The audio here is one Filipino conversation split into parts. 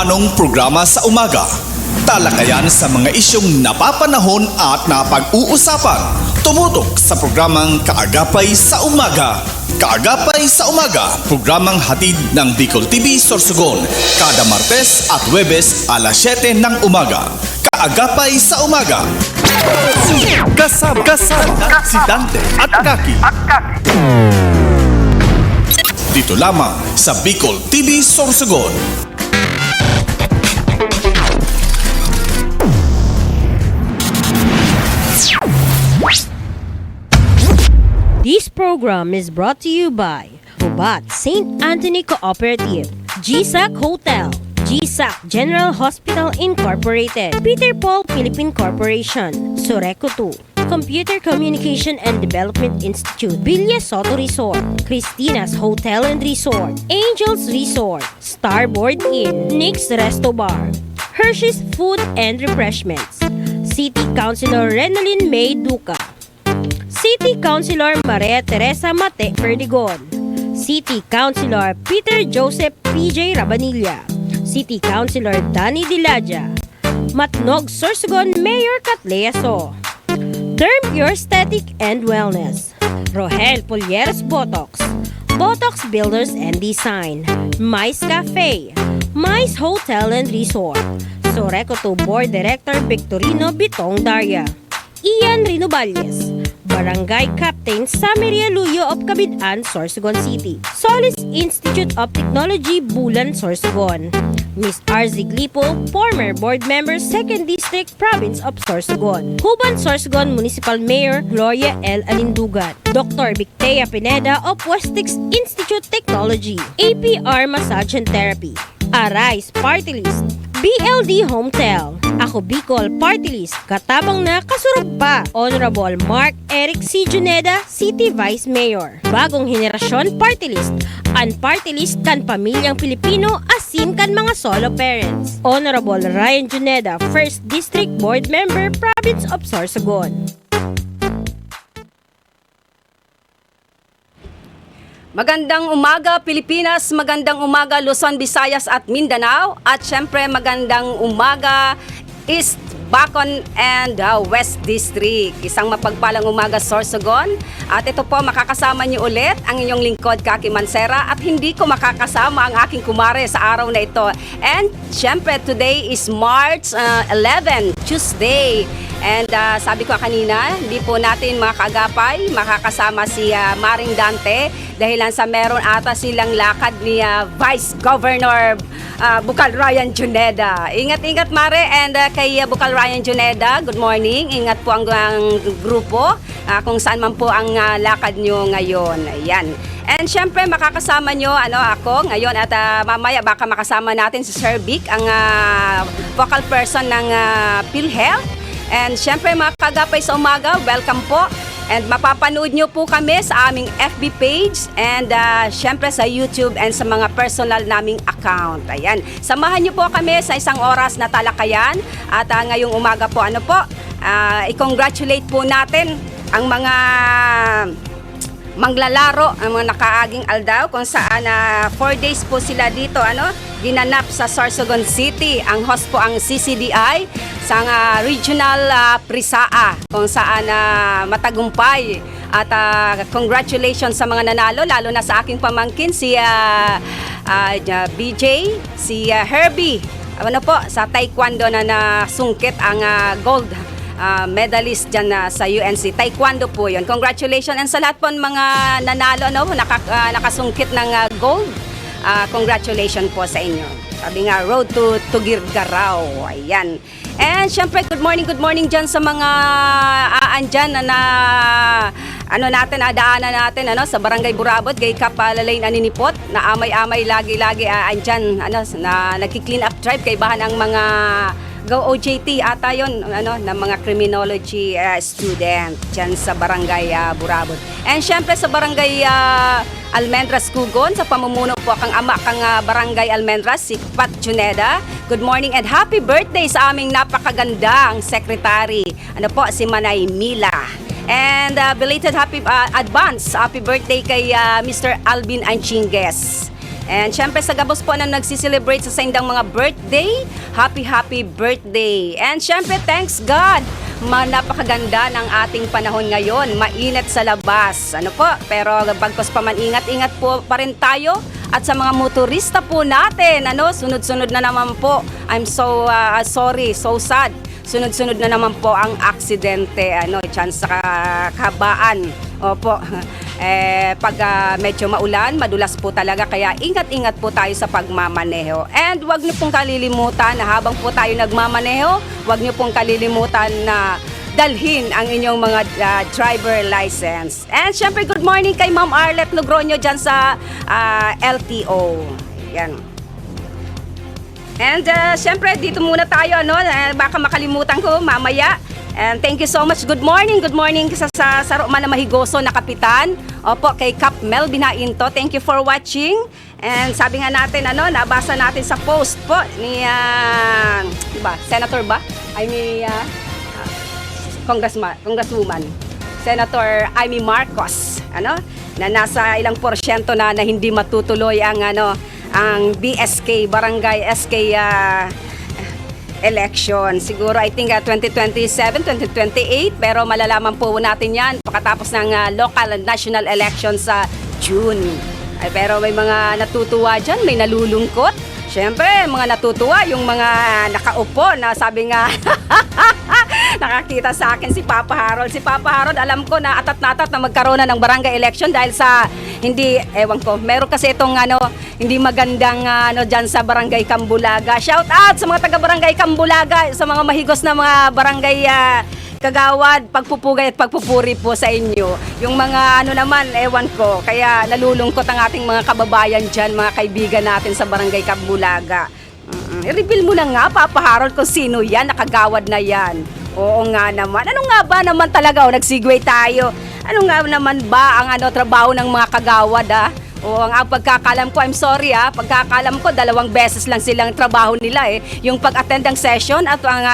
Anong programa sa umaga? Talakayan sa mga isyong napapanahon at napag-uusapan. Tumutok sa programang Kaagapay sa Umaga. Kaagapay sa Umaga, programang hatid ng Bicol TV Sorsogon, kada Martes at Huwebes alas 7 ng umaga. Kaagapay sa Umaga. Kasama si Dante at Kaki. Dito lamang sa Bicol TV Sorsogon. This program is brought to you by Hubat St. Anthony Cooperative, GSAC Hotel, GSAC General Hospital Incorporated, Peter Paul Philippine Corporation, Soreco 2, Computer Communication and Development Institute, Villa Soto Resort, Christina's Hotel and Resort, Angels Resort, Starboard Inn, Nick's Resto Bar, Hershey's Food and Refreshments, City Councilor Renalyn May Duca, City Councilor Maria Teresa Mate Perdigon, City Councilor Peter Joseph PJ Rabanilla, City Councilor Danny Dilaja, Matnog Sorsogon Mayor Catlea So, Derm Pure Aesthetic and Wellness, Rohel Polieres Botox, Botox Builders and Design, Mice Cafe, Mice Hotel and Resort, Soreco 2 Board Director Victorino Bitong Daria, Ian Rinoballes, Barangay Captain Samaria Luyo of Cabidan, Sorsogon City, Solis Institute of Technology, Bulan, Sorsogon, Miss RZ Glipo, former board member, 2nd District, Province of Sorsogon, Huban, Sorsogon Municipal Mayor Gloria L. Alindugan, Dr. Victea Pineda of Westex Institute Technology, APR Massage and Therapy, Arise Party List, BLD Hometel, Ako Bicol Party List, katabang na kasurog pa, Honorable Mark Eric C. Juneda, City Vice Mayor, Bagong Henerasyon Party List, ang Party List kan Pamilyang Pilipino asin kan mga solo parents, Honorable Ryan Juneda, 1st District Board Member, Province of Sorsogon. Magandang umaga Pilipinas, magandang umaga Luzon, Visayas at Mindanao, at syempre magandang umaga East, Bacon and West District. Isang mapagpalang umaga Sorsogon, at ito po makakasama niyo ulit ang inyong lingkod Kaki Mansera, at hindi ko makakasama ang aking kumare sa araw na ito. And syempre today is March 11, Tuesday. And sabi ko kanina, hindi po natin mga kaagapay makakasama si Maring Dante dahilan sa meron ata silang lakad ni Vice Governor Bukal Ryan Juneda. Ingat-ingat Mare, and kay Bukal Ryan Juneda, good morning. Ingat po ang grupo kung saan man po ang lakad nyo ngayon. Ayan. And syempre makakasama nyo ako ngayon, at mamaya baka makasama natin si Sir Vic, ang vocal person ng PhilHealth. And syempre mga kagapay sa umaga, welcome po. And mapapanood nyo po kami sa aming FB page, and syempre sa YouTube and sa mga personal naming account. Ayan. Samahan nyo po kami sa isang oras na talakayan. At ngayong umaga po, i-congratulate po natin ang mga manglalaro, ang mga nakaaging aldaw, kung saan 4 days po sila dito ginanap sa Sorsogon City. Ang host po ang CCDI sa regional Prisaa, kung saan matagumpay. At congratulations sa mga nanalo, lalo na sa aking pamangkin si BJ, si Herbie sa taekwondo na nasungkit ang gold medalist dyan sa UNC. Taekwondo po yun. Congratulations. And sa lahat po mga nanalo, nakasungkit ng gold, congratulations po sa inyo. Sabi nga, road to Tugirgaraw. Ayan. And syempre, good morning dyan sa mga andyan na daanan natin sa Barangay Burabot, gay Kapalalain Aninipot, na amay-amay lagi andyan na nagki-clean up drive kay bahan ang mga Go OJT ata yun, ng mga criminology student dyan sa Barangay Burabot. And syempre sa Barangay Almendras Cugon, sa pamumuno po kang ama kang Barangay Almendras, si Pat Juneda. Good morning and happy birthday sa aming napakagandang secretary, si Manay Mila. And belated happy birthday kay Mr. Alvin Anchingues. And syempre sa gabos po na nagsiselebrate sa indang mga birthday, happy birthday. And syempre thanks God, napakaganda ng ating panahon ngayon, mainit sa labas. Ano po, pero bagkos pa man ingat po pa rin tayo. At sa mga motorista po natin, sunod-sunod na naman po. I'm so sorry, so sad. Sunod-sunod na naman po ang aksidente, chance sa kahabaan. Opo. Pag medyo maulan, madulas po talaga, kaya ingat-ingat po tayo sa pagmamaneho. And wag niyo pong kalilimutan na habang po tayo nagmamaneho, wag niyo pong kalilimutan na dalhin ang inyong mga driver license. And syempre, good morning kay Ma'am Arlette Logroño dyan sa LTO. Yan. And syempre, dito muna tayo, baka makalimutan ko mamaya. And thank you so much. Good morning sa Saruman na Mahigoso na kapitan. Opo, kay Cap Mel Binainto. Thank you for watching. And sabi nga natin, nabasa natin sa post po ni, diba, Senator ba? Congresswoman. Senator Amy Marcos, na nasa ilang porsyento na hindi matutuloy ang BSK, Barangay SK election. Siguro, I think 2027, 2028, pero malalaman po natin yan pagkatapos ng local and national election sa June. Pero may mga natutuwa dyan, may nalulungkot. Siyempre, mga natutuwa, yung mga nakaupo na sabi nga, nakakita sa akin si Papa Harold. Si Papa Harold, alam ko na atat na magkaroon na ng barangay election dahil sa ewan ko, meron kasi itong hindi magandang dyan sa Barangay Cambulaga. Shout out sa mga taga Barangay Cambulaga, sa mga mahigos na mga barangay kagawad, pagpupugay at pagpupuri po sa inyo. Yung mga naman, ewan ko, kaya nalulungkot ang ating mga kababayan dyan, mga kaibigan natin sa Barangay Cambulaga. I-reveal mo na nga, Papa Harold, kung sino yan, nakagawad na yan. Oo nga naman. Ano nga ba naman talaga, nag-segue tayo. Ano nga naman ba ang trabaho ng mga kagawad, O ang pagkakalam ko, I'm sorry pagkakalam ko 2 beses lang silang trabaho nila yung pag-attend ng session at ang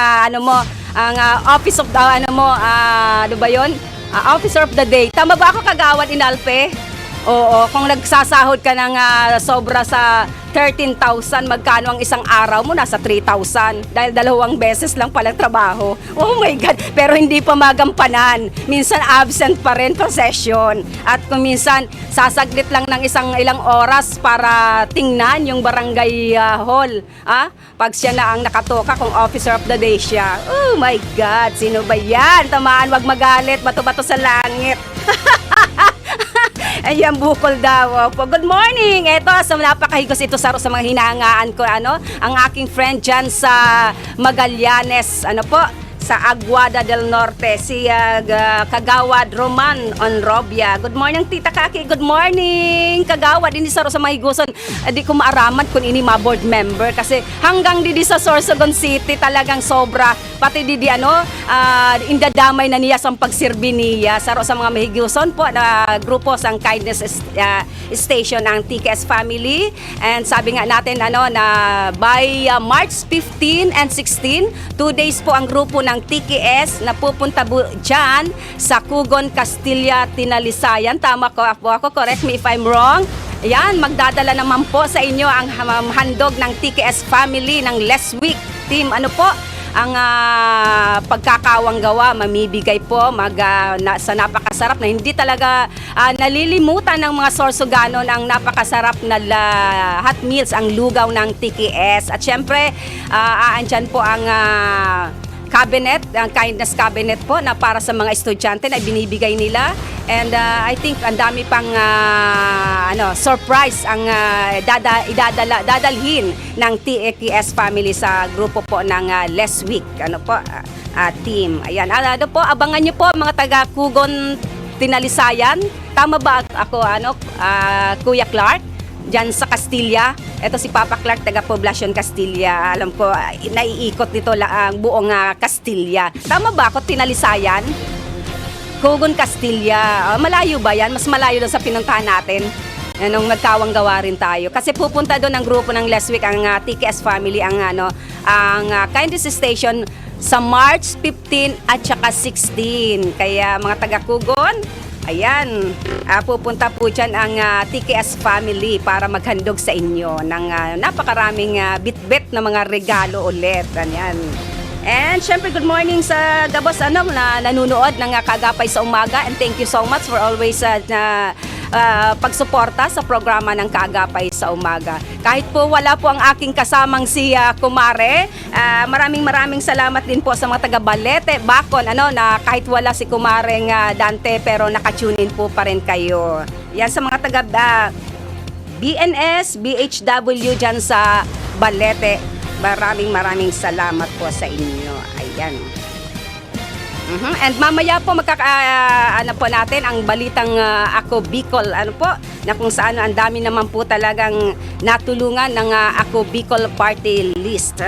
ang office of the officer of the day. Tama ba ako, kagawad Inalpe? Oo, kung nagsasahod ka ng sobra sa 13,000, magkano ang isang araw mo? Nasa 3,000. Dahil 2 beses lang palang trabaho. Oh my God! Pero hindi pa magampanan. Minsan absent pa rin per session. At kung minsan, sasaglit lang ng ilang oras para tingnan yung barangay hall. Pag siya na ang nakatoka, kung officer of the day siya. Oh my God! Sino ba yan? Tamaan, wag magalit. Bato-bato sa langit. Ayan, bukol daw. Good morning! Ito, napakahigos ito sa mga hinahangaan ko. Ang aking friend dyan sa Magallanes. Sa Aguada del Norte, si Kagawad Roman Onrobia. Good morning, Tita Kaki. Good morning, Kagawad. Hindi sa mahiguson. Di ko maaraman kung ini ma-board member kasi hanggang di sa Sorsogon City talagang sobra. Pati indadamay na niya sa pagsirbi niya. Sa mga mahiguson po na grupo sang Kindness Station ang TKS family. And sabi nga natin na by March 15 and 16, 2 days po ang grupo ng TKS na pupunta dyan sa Cugon, Castilla, Tinalisayan. Tama ko ako, correct me if I'm wrong. Ayan, magdadala naman po sa inyo ang handog ng TKS family ng last week team. Ang pagkakawang gawa, mamibigay po sa napakasarap na hindi talaga nalilimutan ng mga Sorsoganon ang napakasarap na hot meals, ang lugaw ng TKS. At syempre, aandyan po ang cabinet, ang kindness cabinet po na para sa mga estudyante na binibigay nila. And I think ang dami pang surprise ang dadalhin ng TKS family sa grupo po ng last week team. Ayan, abangan niyo po mga taga Cugon, Tinalisayan. Tama ba ako Kuya Clark? Diyan sa Castilla. Ito si Papa Clark, taga Poblacion Castilla. Alam ko, naiikot nito ang buong Castilla. Tama ba ako, Tinalisayan? Cugon, Castilla. Malayo ba yan? Mas malayo doon sa pinuntahan natin. Nung nagkawang gawa rin tayo. Kasi pupunta doon ang grupo ng last week, ang TKS family, ang Kindness Station sa March 15 at saka 16. Kaya mga taga Cugon, Ayan, pupunta po dyan ang TKS family para maghandog sa inyo ng napakaraming bit-bit na mga regalo ulit. Ayan. And syempre, good morning sa gabos na nanunood ng Kaagapay sa Umaga, and thank you so much for always pagsuporta sa programa ng Kaagapay sa Umaga. Kahit po wala po ang aking kasamang si Kumare, maraming salamat din po sa mga taga Balete, Bacon, na kahit wala si Kumareng Dante pero nakatune in po pa rin kayo. Yan sa mga taga BNS, BHW dyan sa Balete. Maraming salamat po sa inyo. Ayan. And mamaya po po natin ang balitang Ako Bicol, na kung saan ang dami naman po talagang natulungan ng Ako Bicol Party List.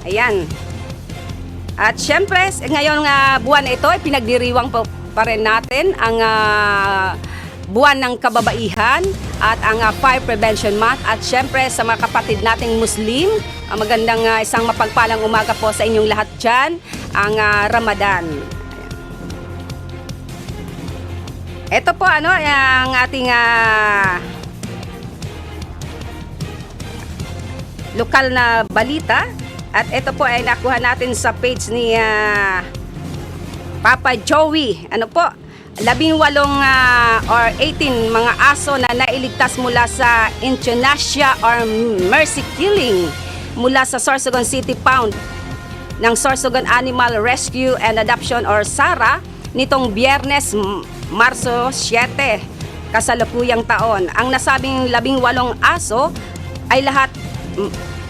Ayan. At syempre, ngayong buwan na ito, pinagdiriwang pa rin natin ang buwan ng kababaihan at ang Fire Prevention Month. At syempre sa mga kapatid nating Muslim, magandang isang mapagpalang umaga po sa inyong lahat dyan, ang Ramadan. Ito po ang ating lokal na balita, at ito po ay nakuha natin sa page ni Papa Joey. 18 or 18 mga aso na nailigtas mula sa Indonesia or mercy killing mula sa Sorsogon City Pound ng Sorsogon Animal Rescue and Adoption or SARA nitong Biyernes, Marso 7, kasalukuyang taon. Ang nasabing 18 aso ay lahat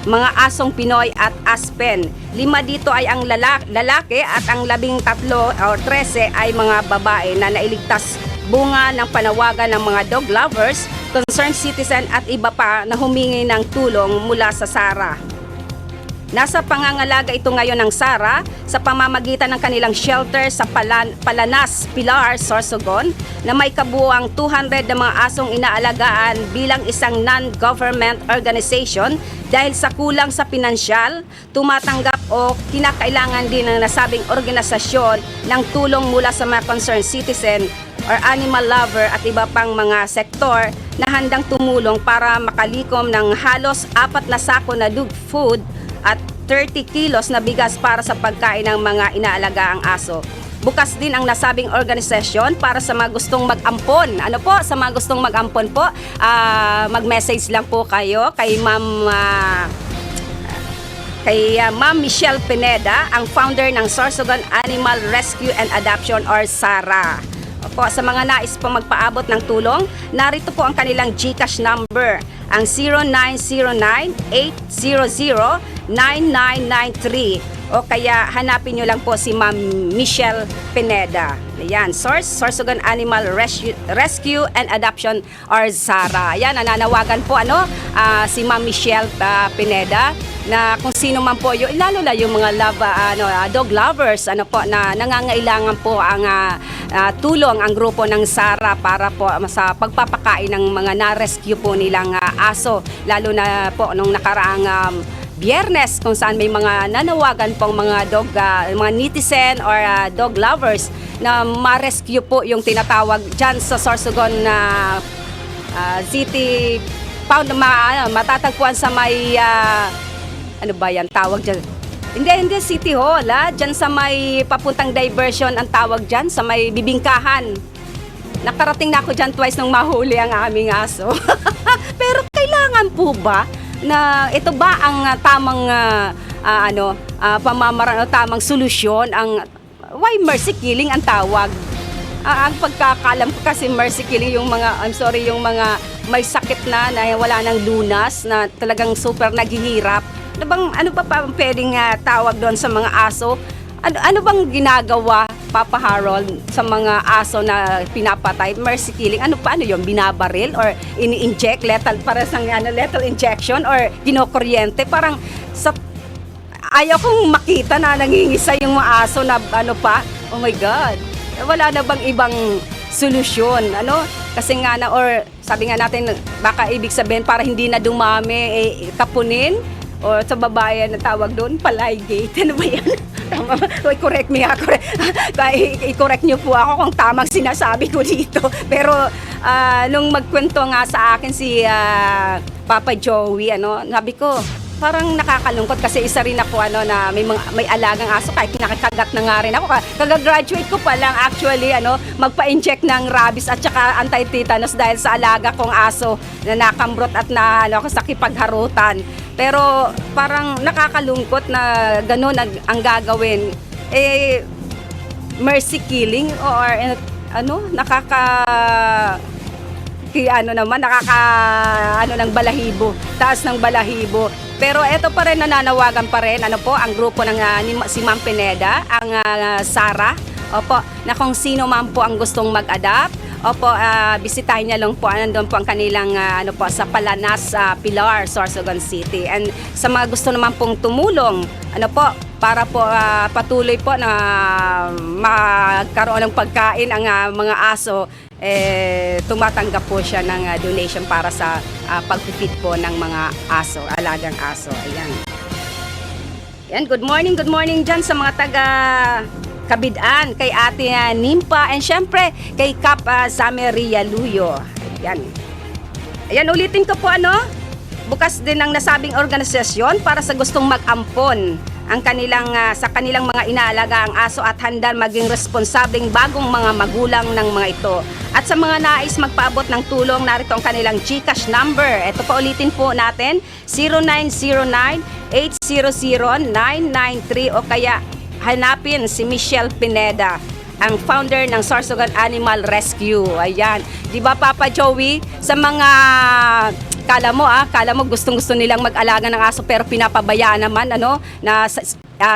mga asong Pinoy at Aspen. 5 dito ay ang lalaki at ang 13 or 13 ay mga babae na nailigtas bunga ng panawagan ng mga dog lovers, concerned citizen at iba pa na humingi ng tulong mula sa SARA. Nasa pangangalaga ito ngayon ng SARA sa pamamagitan ng kanilang shelter sa Palanas, Pilar, Sorsogon, na may kabuuang 200 na mga asong inaalagaan bilang isang non-government organization dahil sa kulang sa pinansyal, tumatanggap o kinakailangan din ng nasabing organisasyon ng tulong mula sa mga concerned citizen or animal lover at iba pang mga sektor na handang tumulong para makalikom ng halos 4 na sako na dog food at 30 kilos na bigas para sa pagkain ng mga inaalagaang aso. Bukas din ang nasabing organisasyon para sa mga gustong mag-ampon. Sa mga gustong mag-ampon po, mag-message lang po kayo kay Ma'am Michelle Pineda, ang founder ng Sorsogon Animal Rescue and Adoption or SARA. Sa mga nais po magpaabot ng tulong, narito po ang kanilang GCash number, ang 0909-800-9993, o kaya hanapin nyo lang po si Ma'am Michelle Pineda. Ayan, Sorsogon Animal Rescue and Adoption or SARA. Ayan, nananawagan po si Ma'am Michelle Pineda na kung sino man po yung, lalo na yung mga dog lovers na nangangailangan po ang tulong ang grupo ng SARA para po sa pagpapakain ng mga na-rescue po nilang aso, lalo na po nung nakaraang Biyernes kung saan may mga nanawagan pong mga mga netizen or dog lovers na ma-rescue po yung tinatawag dyan sa Sorsogon City Pound, matatagpuan sa may tawag dyan? Hindi City Hall, dyan sa may papuntang diversion ang tawag dyan, sa may bibingkahan. Nakarating na ako dyan twice nung mahuli ang aming aso. Pero kailangan po ba na ito ba ang tamang tamang solusyon, ang why mercy killing ang tawag? Ang pagkakalam ko kasi mercy killing yung mga yung mga may sakit na wala nang lunas, na talagang super naghihirap. Ano pa pwedeng tawag doon sa mga aso? Ano bang ginagawa, Papa Harold, sa mga aso na pinapatay? Mercy killing, ano yun? Binabaril or ini-inject, lethal injection or kinokuryente? Parang ayaw kong makita na nangingisa yung mga aso na oh my God, wala na bang ibang solusyon? Kasi or sabi nga natin, baka ibig sabihin para hindi na dumami, kapunin O sa babae na tawag doon, Palaygate. Ano ba yan? Tama ba? Uy, correct me ha. I-correct niyo po ako kung tamang sinasabi ko dito. Pero nung magkwento nga sa akin si Papa Joey, sabi ko, parang nakakalungkot kasi isa rin ako na may alagang aso kahit nakakagat na nga rin ako. Kagagraduate ko pa lang actually magpa-inject ng rabies at saka anti-tetanus dahil sa alaga kong aso na nakambrot at na sa kipagharutan. Pero parang nakakalungkot na gano'n ang gagawin. Mercy killing or ng balahibo, taas ng balahibo. Pero eto pa rin, nananawagan pa rin ang grupo ng si Ma'am Pineda, ang Sara. Opo, na kung sino man po ang gustong mag-adapt, bisitahin niya lang po, nandun po ang kanilang sa Palanas, Pilar, Sorsogon City. And sa mga gusto naman pong tumulong, para po patuloy po na magkaroon ng pagkain ang mga aso, tumatanggap po siya ng donation para sa pag-feed po ng mga aso, alagang aso. Ayan, good morning dyan sa mga taga Kabidaan, kay Ate Nimpa, and syempre kay Kap Sameria Luyo. Ayan, ulitin ko po bukas din ang nasabing organisasyon para sa gustong mag-ampon ang sa kanilang mga inaalagang aso at handang maging responsableng bagong mga magulang ng mga ito. At sa mga nais magpaabot ng tulong, narito ang kanilang GCash number. Ito pa ulitin po natin, 0909-800-993 o kaya hanapin si Michelle Pineda, ang founder ng Sorsogon Animal Rescue. Ayan. Di ba, Papa Joey, sa mga kala mo gustong-gusto nilang mag-alaga ng aso pero pinapabayaan naman na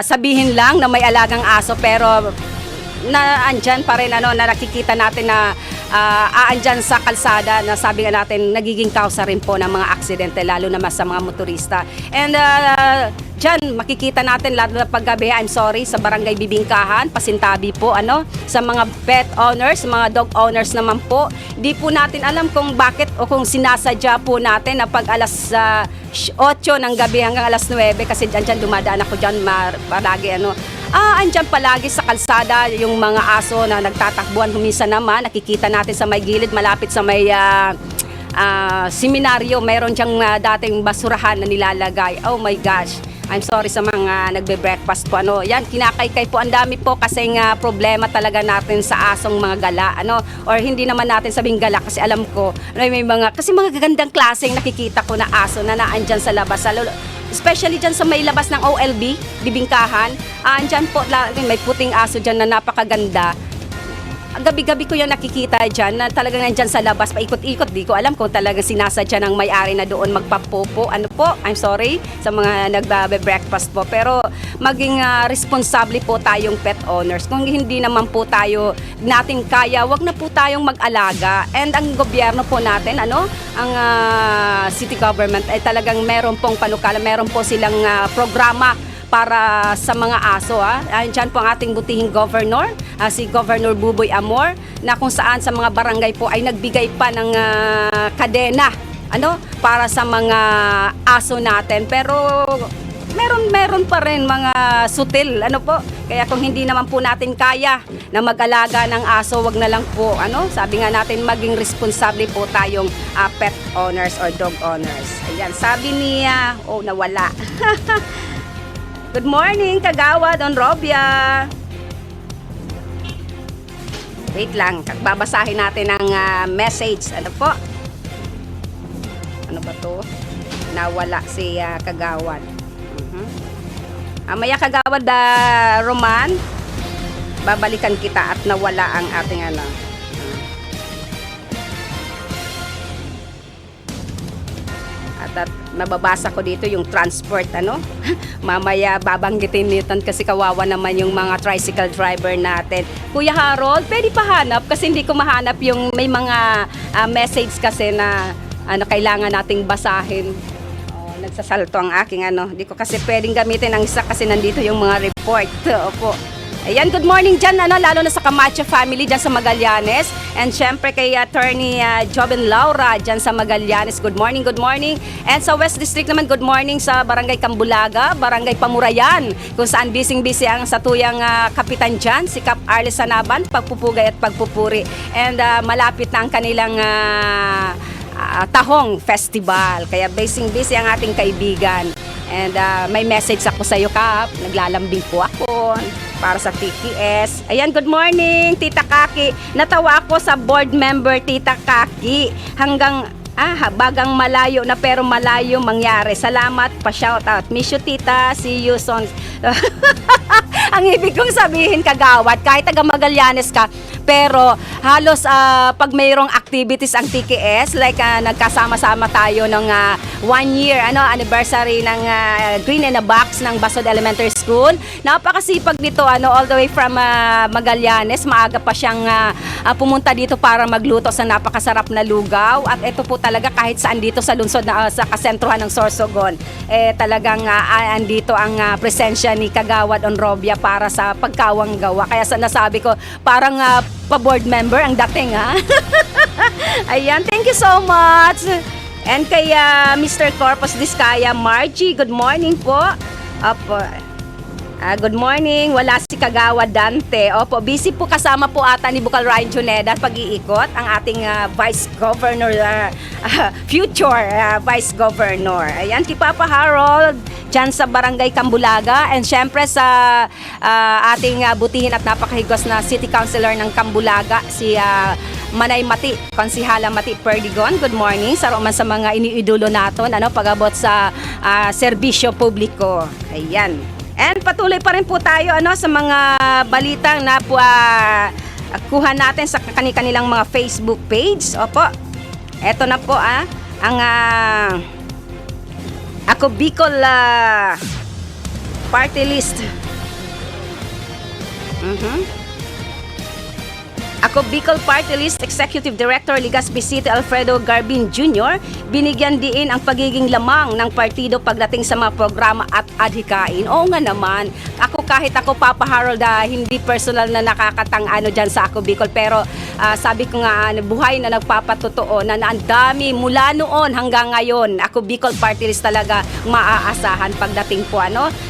sabihin lang na may alagang aso pero na andyan pa rin na nakikita natin na aandyan sa kalsada na sabi nga natin nagiging kausa rin po ng mga aksidente lalo na sa mga motorista. And dyan makikita natin lalo na paggabi, I'm sorry, sa Barangay Bibingkahan, Pasintabi po sa mga pet owners, mga dog owners naman po. Di po natin alam kung bakit o kung sinasadya po natin na pag alas 8 ng gabi hanggang alas 9 kasi dyan dumadaan ako dyan palagi andyan palagi sa kalsada yung mga aso na nagtatakbuhan. Minsan naman nakikita natin sa may gilid malapit sa may seminaryo, mayroon diyang dating basurahan na nilalagay. Oh my gosh, I'm sorry sa mga nagbe-breakfast po. Yan, kinakaykay po. Ang dami po kasing problema talaga natin sa asong mga gala. Or hindi naman natin sabing gala kasi alam ko, may mga gagandang klaseng nakikita ko na aso na naandyan sa labas. Especially dyan sa may labas ng OLB, Bibingkahan. Andyan po, may puting aso dyan na napakaganda. Gabi-gabi ko yung nakikita dyan na talagang nandyan sa labas, paikot-ikot. Di ko alam kung talagang sinasadya ng may-ari na doon magpapopo. I'm sorry sa mga nagbe-breakfast po. Pero maging responsable po tayong pet owners. Kung hindi naman po natin kaya, wag na po tayong mag-alaga. And ang gobyerno po natin, ang city government ay talagang meron pong panukala, meron po silang programa para sa mga aso. Diyan po ang ating butihing governor, si Governor Buboy Amor, na kung saan sa mga barangay po ay nagbigay pa ng kadena para sa mga aso natin. Pero meron pa rin mga sutil kaya kung hindi naman po natin kaya na mag-alaga ng aso, wag na lang po sabi nga natin maging responsable po tayong pet owners or dog owners. Ayan, sabi niya nawala. Good morning, Kagawad, Don Robia. Wait lang, babasahin natin ang message. Ano po? Ano ba to? Nawala si Kagawad. Maya Kagawad Roman, babalikan kita at nawala ang ating at mababasa ko dito yung transport mamaya babanggitin nito kasi kawawa naman yung mga tricycle driver natin. Kuya Harold, pwede pa hanap kasi hindi ko mahanap yung may mga message kasi na kailangan nating basahin. Nagsasalto ang aking hindi ko kasi pwedeng gamitin ang isa kasi nandito yung mga report. Opo. Ayan, good morning dyan, lalo na sa Camacho family dyan sa Magallanes. And syempre kay Attorney Joven Laura dyan sa Magallanes. Good morning, good morning. And sa West District naman, good morning sa Barangay Cambulaga, Barangay Pamurayan, kung saan busy ang satuyang kapitan dyan, si Cap Arles Sanaban, pagpupugay at pagpupuri. And malapit na ang kanilang Tahong Festival. Kaya busy ang ating kaibigan. And may message ako sa iyo, Kap. Naglalambing po ako para sa TTS. Ayan, good morning, Tita Kaki. Natawa ako sa board member, Tita Kaki. Hanggang bagang malayo na pero malayo mangyari. Salamat, pa-shoutout. Miss you, Tita. See you soon. Ang ibig kong sabihin, kagawad, kahit taga Magallanes ka, pero halos pag mayroong activities ang TKS, like nagkasama-sama tayo ng 1 year anniversary ng Green in a Box ng Basod Elementary School. Napakasipag nito, all the way from Magallanes. Maaga pa siyang pumunta dito para magluto sa napakasarap na lugaw. At ito po talaga kahit saan dito sa lungsod na sa kasentruhan ng Sorsogon, talagang andito ang presensya ni Kagawad Onrobia para sa pagkawang gawa. Kaya nasabi ko, parang pa-board member ang dating, ha? Ayan, thank you so much. And kay Mr. Corpus Discaya, Margie, good morning po. Opo. Good morning. Wala si Kagawad Dante. Opo, busy po kasama po ata ni Bukal Ryan Juneda pag-iikot ang ating Vice Governor, future Vice Governor. Ayan, kay Papa Harold dyan sa Barangay Cambulaga, and syempre sa ating butihin at napakahigos na City Councilor ng Cambulaga, si Manay Mati, Konsihala Mati Perdigon. Good morning sa roman sa mga iniidolo naton, pag-abot sa serbisyo publiko. Ayan. And patuloy pa rin po tayo sa mga balitang na kuha natin sa kanilang mga Facebook page. Opo. Eto na po ang Ako Bicol party list. Ako Bicol Party List Executive Director Legazpi City Alfredo Garbin Jr. binigyan diin ang pagiging lamang ng partido pagdating sa mga programa at adhikain. Oo nga naman, kahit ako Papa Harold, hindi personal na nakakatang dyan sa Ako Bicol, pero sabi ko nga, buhay na nagpapatotoo na ang dami mula noon hanggang ngayon. Ako Bicol Party List talaga maaasahan pagdating po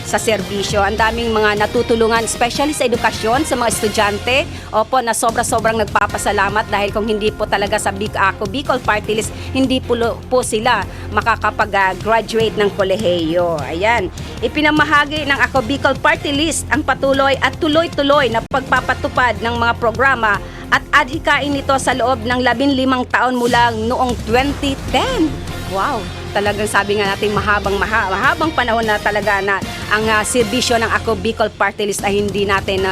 sa serbisyo. Ang daming mga natutulungan, especially sa edukasyon, sa mga estudyante. Opo, na sobrang nagpapasalamat dahil kung hindi po talaga sa Ako Bicol Party List, hindi po sila makakapag-graduate ng kolehiyo. Ayan. Ipinamahagi ng Ako Bicol Party List ang patuloy at tuloy-tuloy na pagpapatupad ng mga programa at adhikain nito sa loob ng 15 taon mula noong 2010. Wow! Talagang sabi nga natin mahabang panahon na talaga na ang serbisyo ng Ako Bicol Party List ay hindi natin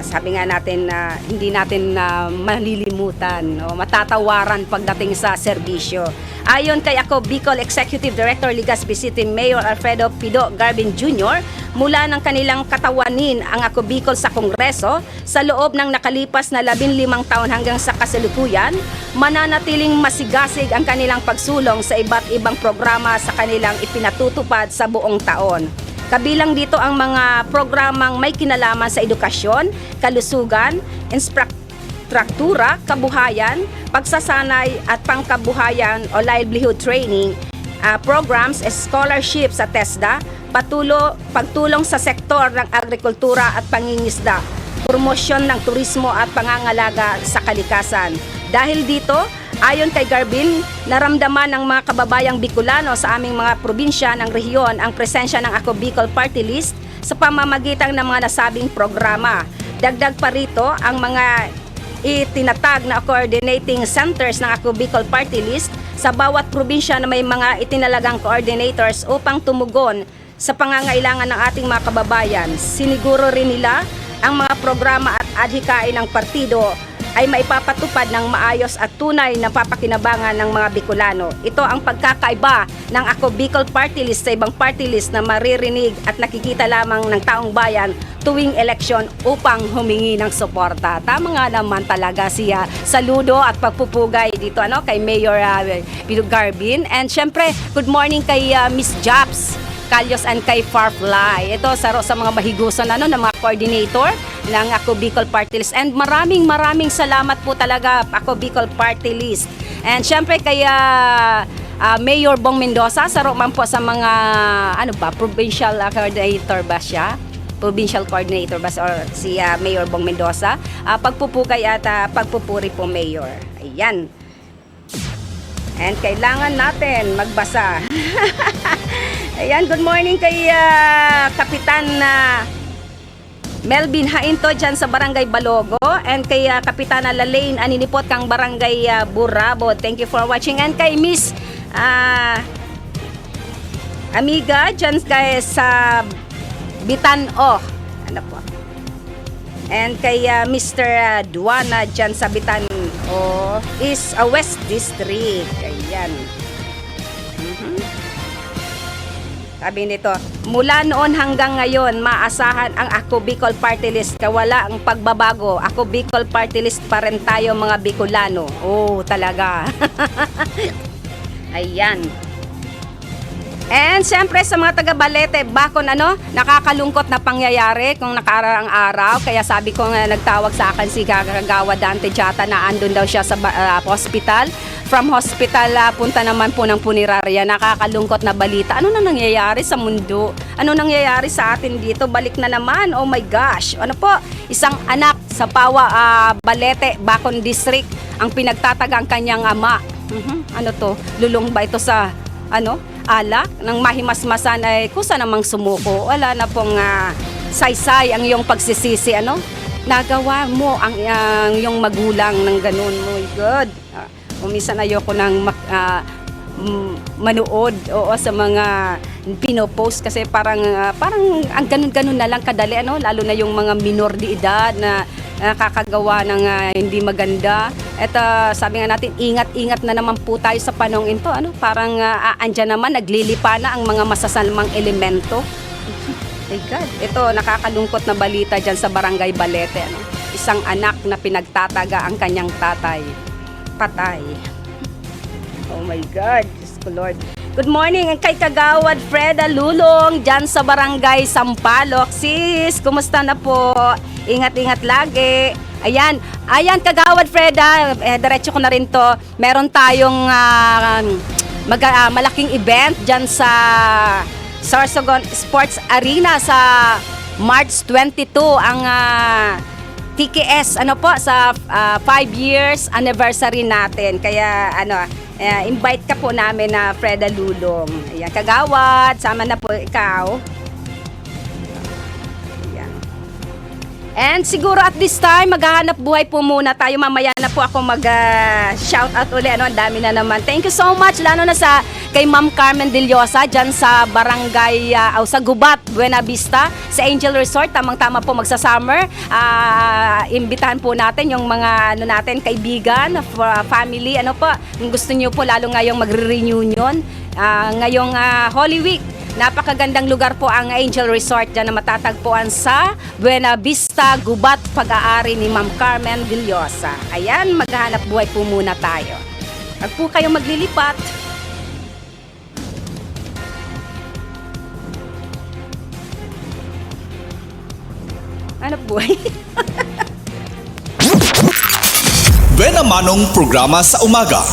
sabi nga natin hindi natin malilimutan o matatawaran pagdating sa serbisyo. Ayon kay Ako Bicol Executive Director Legazpi City Mayor Alfredo Pido Garbin Jr., mula ng kanilang katawanin ang Ako Bicol sa Kongreso sa loob ng nakalipas na 15 taon hanggang sa kasalukuyan, mananatiling masigasig ang kanilang pagsulong sa iba't ibang programa sa kanilang ipinatutupad sa buong taon. Kabilang dito ang mga programang may kinalaman sa edukasyon, kalusugan, infrastruktura, kabuhayan, pagsasanay at pangkabuhayan o livelihood training, programs, scholarships sa TESDA, pagtulong sa sektor ng agrikultura at pangingisda, promosyon ng turismo at pangangalaga sa kalikasan. Dahil dito, ayon kay Garbin, naramdaman ng mga kababayang Bicolano sa aming mga probinsya ng rehiyon ang presensya ng Ako Bicol Party List sa pamamagitan ng mga nasabing programa. Dagdag pa rito ang mga itinatag na coordinating centers ng Ako Bicol Party List sa bawat probinsya na may mga itinalagang coordinators upang tumugon sa pangangailangan ng ating mga kababayan. Siniguro rin nila ang mga programa at adhikain ng partido ay maipapatupad ng maayos at tunay na papakinabangan ng mga Bicolano. Ito ang pagkakaiba ng Ako Bicol Party List sa ibang party list na maririnig at nakikita lamang ng taong bayan tuwing eleksyon upang humingi ng suporta. Tama nga naman talaga siya. Saludo at pagpupugay dito kay Mayor Pido Garbin. And syempre, good morning kay Miss Japs Kalyos and kay Farfly. Ito sa mga mahigusan ng mga coordinator ng Ako Bicol Party List. And maraming salamat po talaga Ako Bicol Party List. And syempre kay Mayor Bong Mendoza, saro man po sa mga provincial coordinator ba siya? Provincial coordinator ba or si Mayor Bong Mendoza? Pagpupukay at pagpupuri po Mayor. Ayan. And kailangan natin magbasa. Ayan, good morning kay Kapitan Melvin Hainto dyan sa Barangay Balogo, and kay Kapitana Lalaine Aninipot kang Barangay Burabo. Thank you for watching. And kay Miss Amiga dyan kay sa Bitan-O. Ano po? And kay Mr. Duana dyan sa Bitan-O is West District. Ayan. Sabi nito, mula noon hanggang ngayon, maasahan ang Ako Bicol Party List. Kawala ang pagbabago. Ako Bicol Party List pa rin tayo mga Bicolano. Oh, talaga. Ayan. And siyempre sa mga taga Balete, bakon nakakalungkot na pangyayari kung nakaraang araw. Kaya sabi ko nga nagtawag sa akin si Kagagawa Dante Jata na andun daw siya sa hospital. From hospital, punta naman po ng punerarya. Nakakalungkot na balita. Ano na nangyayari sa mundo? Ano nangyayari sa atin dito? Balik na naman. Oh my gosh. Ano po? Isang anak sa Pawa, Balete, Bacon District, ang pinagtataga ang kanyang ama. Ano to? Lulong ba ito sa alak? Nang mahimasmasan ay kusa namang sumuko. Wala na pong saysay ang iyong pagsisisi. Nagawa mo ang iyong magulang ng ganun. My God. Minsan ayoko nang manood sa mga pinopost kasi parang ang ganun-ganun na lang kadali lalo na yung mga minor de edad na nakakagawa ng hindi maganda. At sabi nga natin, ingat-ingat na naman po tayo sa panahong ito. Parang andyan naman naglilipa na ang mga masasamang elemento. My God, ito nakakalungkot na balita dyan sa Barangay Balete. Isang anak na pinagtataga ang kanyang tatay. Patay. Oh my God, Diyos ko Lord. Good morning kay Kagawad Freda Lulong dyan sa Barangay Sampaloc. Sis, kumusta na po? Ingat-ingat lagi. Ayan Kagawad Freda, diretso ko na rin to. Meron tayong malaking event dyan sa Sorsogon Sports Arena sa March 22. Ang TKS sa 5 years anniversary natin. Kaya invite ka po namin na Freda Lulong. Ayan, Kagawad, sama na po ikaw. Ayan. And siguro at this time maghahanap buhay po muna tayo. Mamaya na po ako mag-shout out uli. Ang dami na naman. Thank you so much lalo na kay Ma'am Carmen Dillosa dyan sa Barangay sa Gubat, Buena Vista, sa Angel Resort. Tamang-tama po magsa-summer. Imbitahan po natin yung mga natin, kaibigan, family. Kung gusto niyo po lalo ngayong magre-reunion. Ngayong Holy Week. Napakagandang lugar po ang Angel Resort dyan na matatagpuan sa Buena Vista, Gubat, pag-aari ni Ma'am Carmen Dillosa. Ayan, maghahanap buhay po muna tayo. Huwag po kayong maglilipat. Ano buhay? Buena Manong programa sa umaga.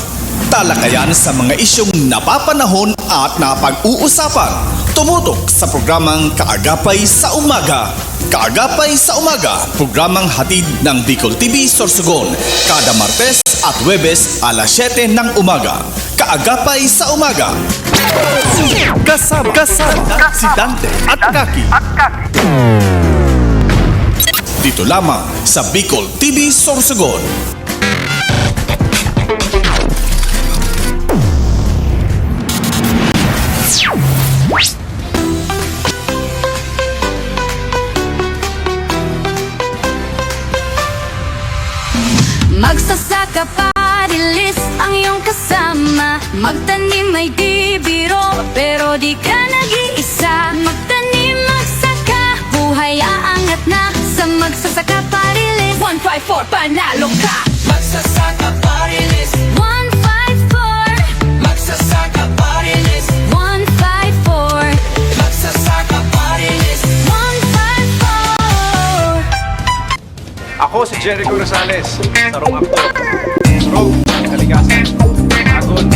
Talakayan sa mga isyong napapanahon at napag-uusapan. Tumutok sa programang Kaagapay sa Umaga. Kaagapay sa Umaga, programang hatid ng Bicol TV Sorsogon. Kada Martes at Huwebes alas 7 ng umaga. Kaagapay sa Umaga. Kasama si Dante at Kaki. Dito lamang sa Bicol TV Sorsogon. Magsasaka party list ang iyong kasama. Magtanim ay di biro, pero di ka nag-iisa. Magtanim, magsaka, buhay aangat na sa Magsasaka party list. 154, panalo ka! Magsasaka party list. 154, Magsasaka party list. 154, Ako si Jericho Rosales, Tarong Akto. Surog, Kalikasan, Agon.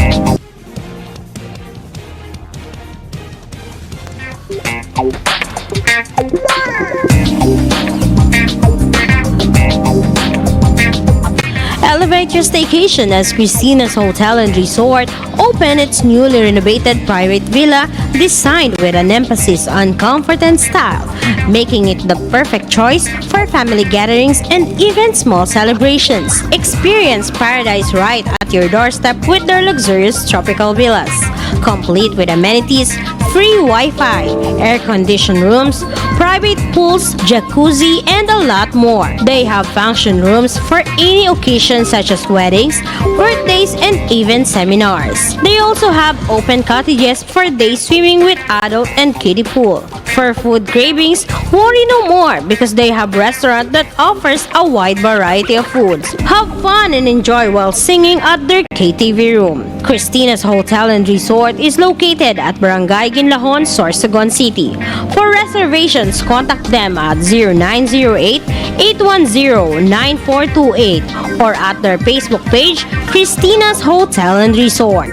Elevate your staycation as Christina's Hotel and Resort opened its newly renovated private villa designed with an emphasis on comfort and style, making it the perfect choice for family gatherings and even small celebrations. Experience paradise right at your doorstep with their luxurious tropical villas, complete with amenities, free Wi-Fi, air-conditioned rooms, private pools, jacuzzi, and a lot more. They have function rooms for any occasion such as weddings, birthdays, and even seminars. They also have open cottages for day swimming with adult and kiddie pool. For food cravings, worry no more because they have restaurant that offers a wide variety of foods. Have fun and enjoy while singing at their KTV room. Christina's Hotel and Resort is located at Barangay Ginlahon, Sorsogon City. For reservations, contact them at 0908-810-9428 or at their Facebook page, Christina's Hotel and Resort.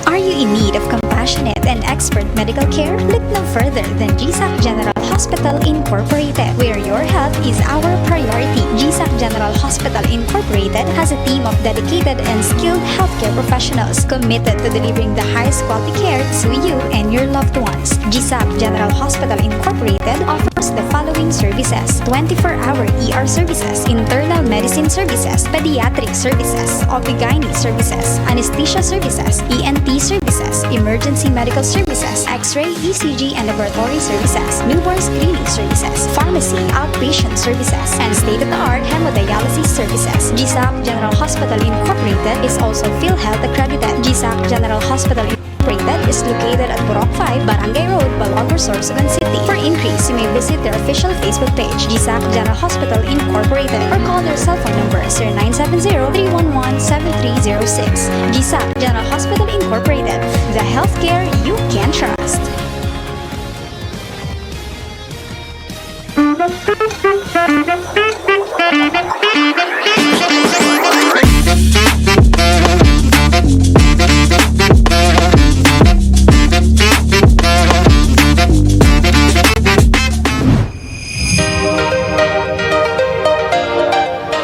Are you in need of compassionate and expert medical care? Look no further than GSAC General Hospital Incorporated, where your health is our priority. GSAC General Hospital Incorporated has a team of dedicated and skilled healthcare professionals committed to delivering the highest quality care to you and your loved ones. GSAC General Hospital Incorporated offers the following services: 24-hour ER services, internal medicine services, pediatric services, OB/GYN services, anesthesia services, ENT services, emergency medical services, X-ray, ECG, and laboratory services, newborn screening services, pharmacy, outpatient services, and state-of-the-art hemodialysis services. GSAC General Hospital Incorporated is also PhilHealth accredited. GSAC General Hospital Incorporated is located at Burok 5, Barangay Road, Balongo, Sorsogon City. For inquiries, you may visit their official Facebook page, GSAC General Hospital Incorporated, or call their cell phone number 0970-311-7306. GSAC General Hospital Incorporated, the healthcare you can trust.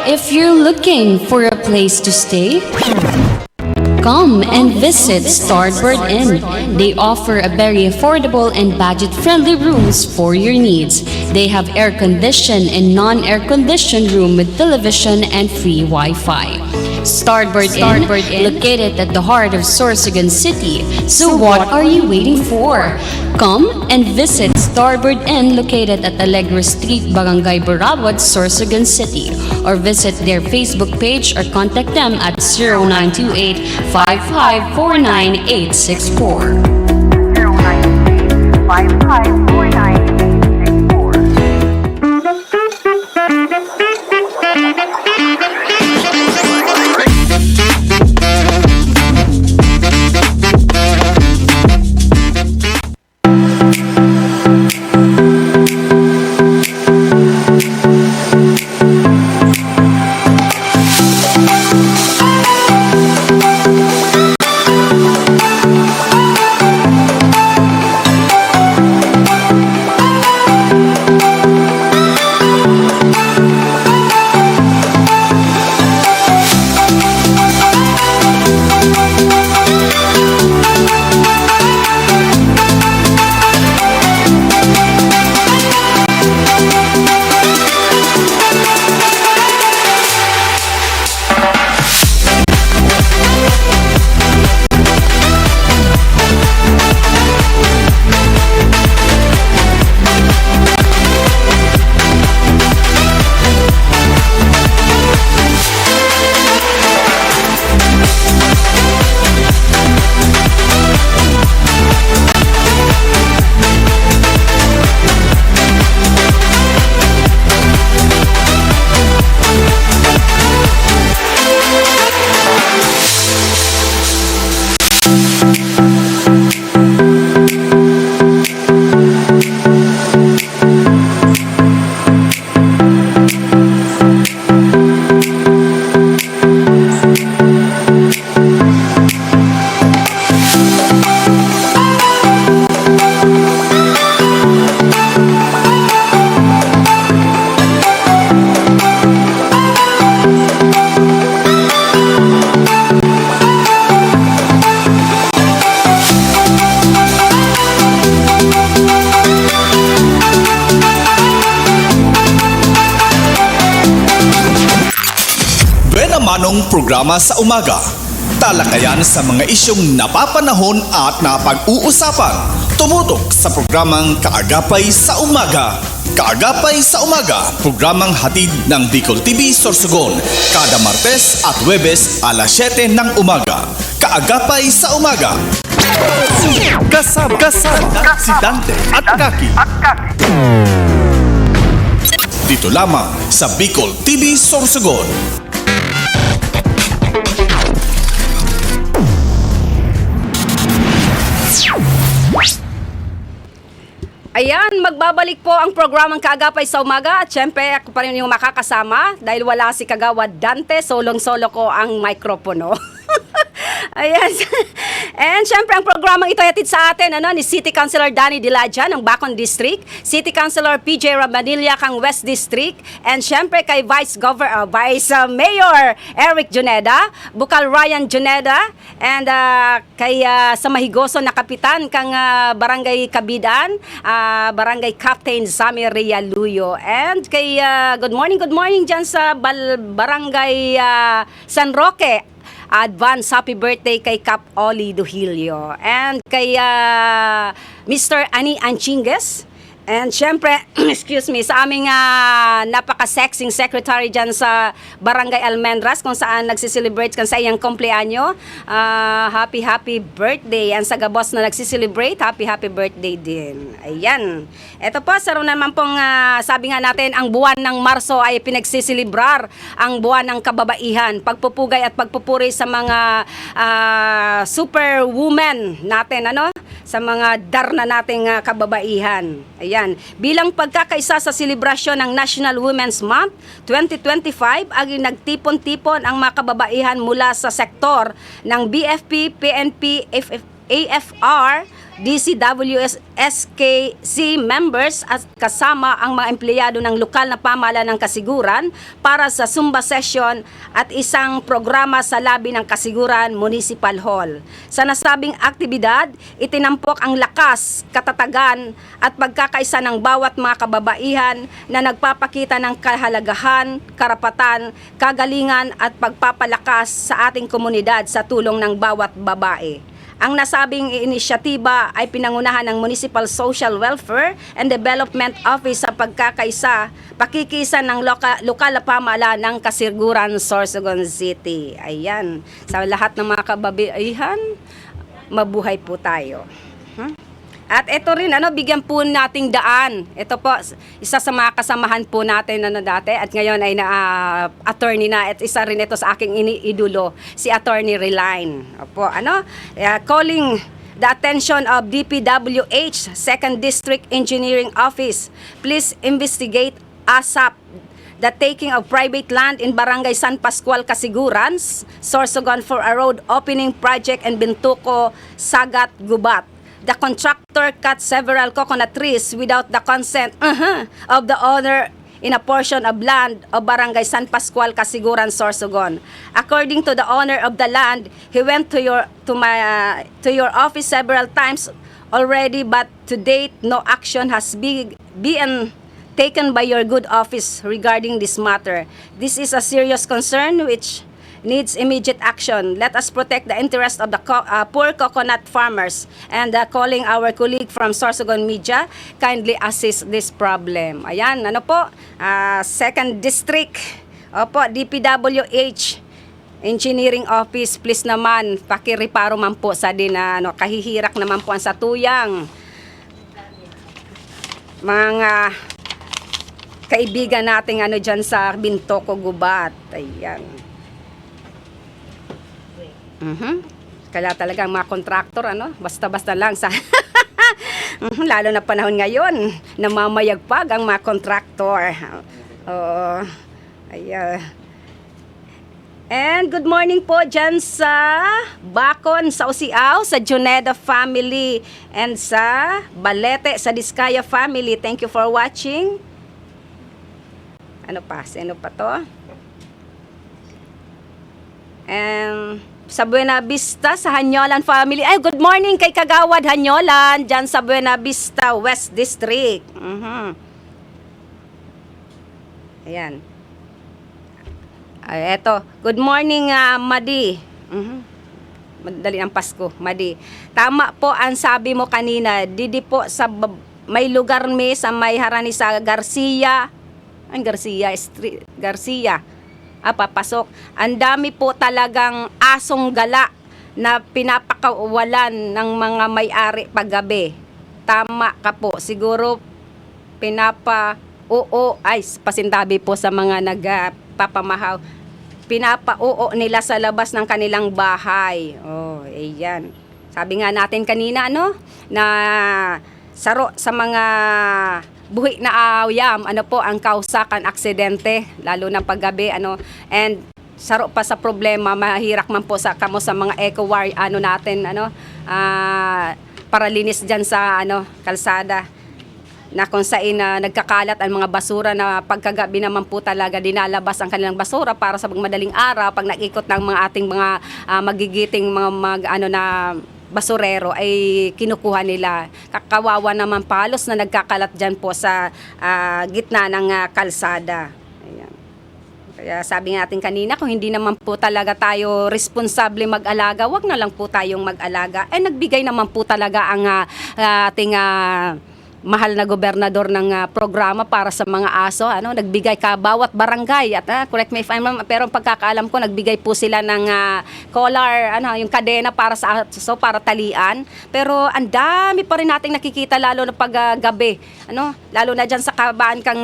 If you're looking for a place to stay, come and visit Starboard Inn. They offer a very affordable and budget-friendly rooms for your needs. They have air-conditioned and non-air-conditioned room with television and free Wi-Fi. Starboard Inn, located at the heart of Sorsogon City. So what are you waiting for? Come and visit Starboard Inn located at Alegre Street, Barangay Burabot, Sorsogon City, or visit their Facebook page or contact them at 0928-5549864. 5549264. Buena Manong programa sa umaga. Talakayan sa mga isyong napapanahon at napag-uusapan. Tumutok sa programang Kaagapay sa Umaga. Kaagapay sa Umaga, programang hatid ng Bicol TV Sorsogon. Kada Martes at Huwebes alas 7 ng umaga. Kaagapay sa Umaga. Kasama si Dante at Kaki. Dito lamang sa Bicol TV Sorsogon. Ayan, magbabalik po ang programang Kaagapay sa Umaga at syempre ako pa rin yung makakasama dahil wala si Kagawad Dante, solong-solo ko ang mikropono. Ayan. And syempre ang programang ito ay hatid sa atin ni City Councilor Danny Diladja ng Bacon District, City Councilor PJ Rabanilla kang West District, and syempre kay Vice Mayor Eric Juneda, Bukal Ryan Juneda, and kay sa Mahigoso na kapitan kang Barangay Kabidan, Barangay Captain Sammy Realuyo, and kay good morning dyan sa Barangay San Roque. Advance happy birthday kay Cap Oli Duhilio and kay Mr. Ani Anchinges. And syempre, excuse me, sa aming napaka-sexing secretary dyan sa Barangay Almendras kung saan nagsiselebrate kan sa iyang kumpleanyo. Happy birthday. And sa Gabos na nagsiselebrate, happy birthday din. Ayan. Ito po, saro naman pong sabi nga natin, ang buwan ng Marso ay pinagsisilibrar ang buwan ng kababaihan. Pagpupugay at pagpupuri sa mga superwoman natin, sa mga darna nating kababaihan. Ayan. Bilang pagkakaisa sa selebrasyon ng National Women's Month 2025, nagtipon-tipon ang mga kababaihan mula sa sektor ng BFP, PNP, AFR, DCWS, SKC members at kasama ang mga empleyado ng lokal na pamahalaan ng kasiguran para sa Zumba session at isang programa sa labi ng Kasiguran Municipal Hall. Sa nasabing aktibidad, itinampok ang lakas, katatagan at pagkakaisa ng bawat mga kababaihan na nagpapakita ng kahalagahan, karapatan, kagalingan at pagpapalakas sa ating komunidad sa tulong ng bawat babae. Ang nasabing inisyatiba ay pinangunahan ng Municipal Social Welfare and Development Office sa pakikisa ng lokal na pamahalaan ng Kasiguran, Sorsogon City. Ayan, sa lahat ng mga kababaihan, mabuhay po tayo. At ito rin, bigyan po nating daan. Ito po, isa sa mga kasamahan po natin dati at ngayon ay attorney na at isa rin ito sa aking iniidolo, si Attorney Reline. Opo, calling the attention of DPWH, 2nd District Engineering Office. Please investigate ASAP the taking of private land in Barangay San Pascual, Kasiguran, Sorsogon for a road opening project in Bintuco, Sagat, Gubat. The contractor cut several coconut trees without the consent of the owner in a portion of land of Barangay San Pascual, Kasiguran, Sorsogon. According to the owner of the land, he went to your office several times already, but to date no action has been taken by your good office regarding this matter. This is a serious concern which needs immediate action. Let us protect the interest of the poor coconut farmers, and calling our colleague from Sorsogon Media, kindly assist this problem. Ayan, 2nd District, DPWH Engineering Office, please naman, pakireparo man po sa din, kahihirak naman po ang satuyang mga kaibigan nating dyan sa Bintuco, Gubat. Ayan. Kaya talagang mga kontraktor, basta-basta lang sa... Lalo na panahon ngayon, namamayagpag ang mga kontraktor. Oo. Ayan. And good morning po dyan sa Bacon, sa Usiao, sa Juneda family, and sa Balete, sa Diskaya family. Thank you for watching. Ano pa? Sino pa to? And sa Buena Vista, sa Hanyolan family. Ay, good morning kay Kagawad Hanyolan, dyan sa Buena Vista, West District. Ayan. Ay, eto. Good morning, Madi. Madali ang Pasko, Madi. Tama po ang sabi mo kanina. Didi po sa may lugar sa may harani sa Garcia. Ang Garcia Street. Garcia. Papasok. Ang dami po talagang asong gala na pinapakawalan ng mga may-ari paggabi. Tama ka po. Siguro pasintabi po sa mga nagpapamahaw. Pinapa-oo nila sa labas ng kanilang bahay. Oh, ayan. Sabi nga natin kanina, na saro sa mga buhi na awayam, po ang kausakan aksidente, lalo na paggabi, and saro pa sa problema, mahirak man po sa mga eco wire, natin, para linis dyan sa, kalsada, na kung saan nagkakalat ang mga basura na pagkagabi naman po talaga dinalabas ang kanilang basura para sa madaling araw, pag nakikot ng mga ating mga magigiting na basurero ay kinukuha nila. Kakawawa naman palos na nagkakalat dyan po sa gitna ng kalsada. Ayan. Kaya sabi natin kanina, kung hindi naman po talaga tayo responsable mag-alaga, wag na lang po tayong mag-alaga. Nagbigay naman po talaga ang ating mahal na gobernador ng programa para sa mga aso, nagbigay ka bawat barangay at correct me if I'm wrong, pero pagkakaalam ko nagbigay po sila ng collar, yung kadena para sa aso, para talian, pero ang dami pa rin nating nakikita lalo na paggabi, lalo na diyan sa kabaan kang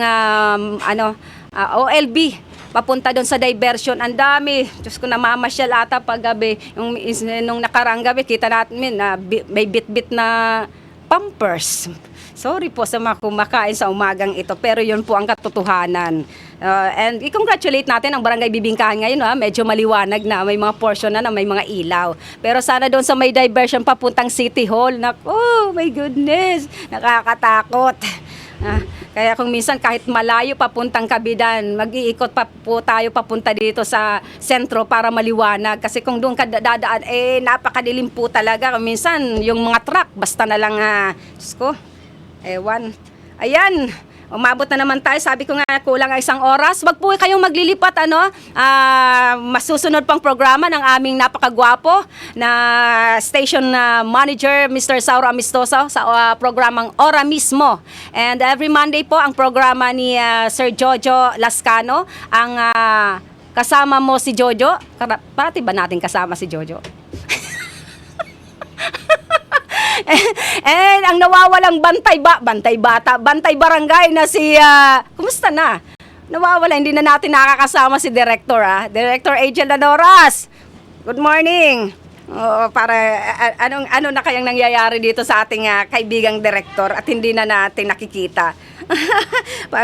OLB papunta doon sa diversion, ang dami. Diyos ko, namamasyal ata paggabi. Nung nakarang gabi, kita natin na may bit-bit na pampers. Sorry po sa mga kumakain sa umagang ito, pero yun po ang katotohanan. And i-congratulate natin ang Barangay Bibingkahan ngayon, medyo maliwanag na, may mga portion na may mga ilaw. Pero sana doon sa may diversion papuntang City Hall, oh my goodness, nakakatakot. Kaya kung minsan kahit malayo papuntang Kabidan, mag-iikot pa po tayo papunta dito sa sentro para maliwanag. Kasi kung doon ka dadaan, napakadilim po talaga. Kung minsan yung mga truck, basta na lang, Diyos ko, ewan. Ayan, umabot na naman tayo. Sabi ko nga, kulang ang 1 oras. Wag po kayong maglilipat, masusunod pang programa ng aming napakagwapo na station manager, Mr. Sauro Amistoso, sa programang Ora Mismo. And every Monday po, ang programa ni Sir Jojo Lascano. Ang kasama mo si Jojo. Parati ba natin kasama si Jojo? And ang nawawalang bantay bata, bantay barangay na si, kumusta na? Nawawala, hindi na natin nakakasama si Director, Director Angel Nadoras. Good morning. Para, ano na kayang nangyayari dito sa ating kaibigang Director at hindi na natin nakikita.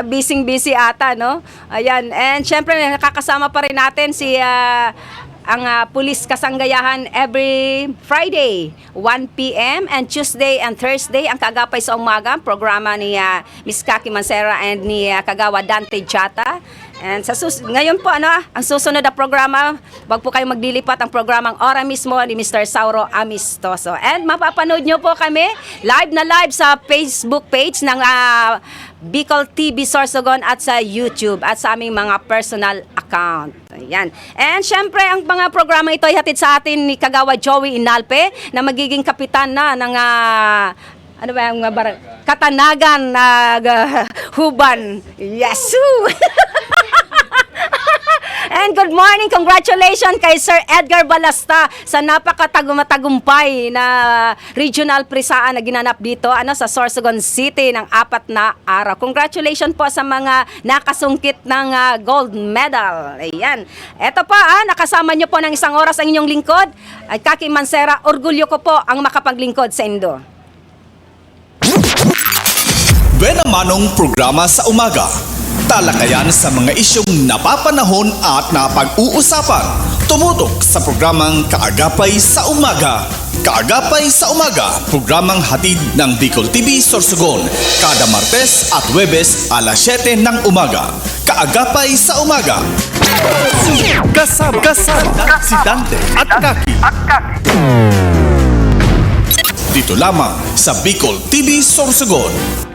Busy ata, Ayan, and syempre nakakasama pa rin natin si, ang Pulis Kasanggayahan every Friday, 1 p.m. and Tuesday and Thursday, ang Kaagapay sa Umaga, programa ni Miss Kaki Mancera and ni Kagawa Dante Jata. And ngayon po, ang susunod na programa, wag po kayong maglilipat, ang programang Ora Mismo ni Mr. Sauro Amistoso. And mapapanood nyo po kami live na live sa Facebook page ng Bicol TV Sorsogon at sa YouTube at sa aming mga personal account. Ayan. And syempre, ang mga programa ito ay hatid sa atin ni Kagawa Joey Inalpe na magiging kapitan na ng Katanagan Huban. Yes! And good morning, congratulations kay Sir Edgar Balasta sa napakatagumpay na regional prisaan na ginanap dito sa Sorsogon City ng 4 na araw. Congratulations po sa mga nakasungkit ng gold medal. Ayan. Eto po, nakasama nyo po ng isang oras ang inyong lingkod. At Kaki Mansera, orgulyo ko po ang makapaglingkod sa Indo. Benamanong programa sa umaga. Talakayan sa mga isyong napapanahon at napag-uusapan. Tumutok sa programang Kaagapay sa Umaga. Kaagapay sa Umaga, programang hatid ng Bicol TV Sorsogon. Kada Martes at Huwebes alas 7 ng umaga. Kaagapay sa Umaga. Kasama si Dante at Kaki. Dito lamang sa Bicol TV Sorsogon.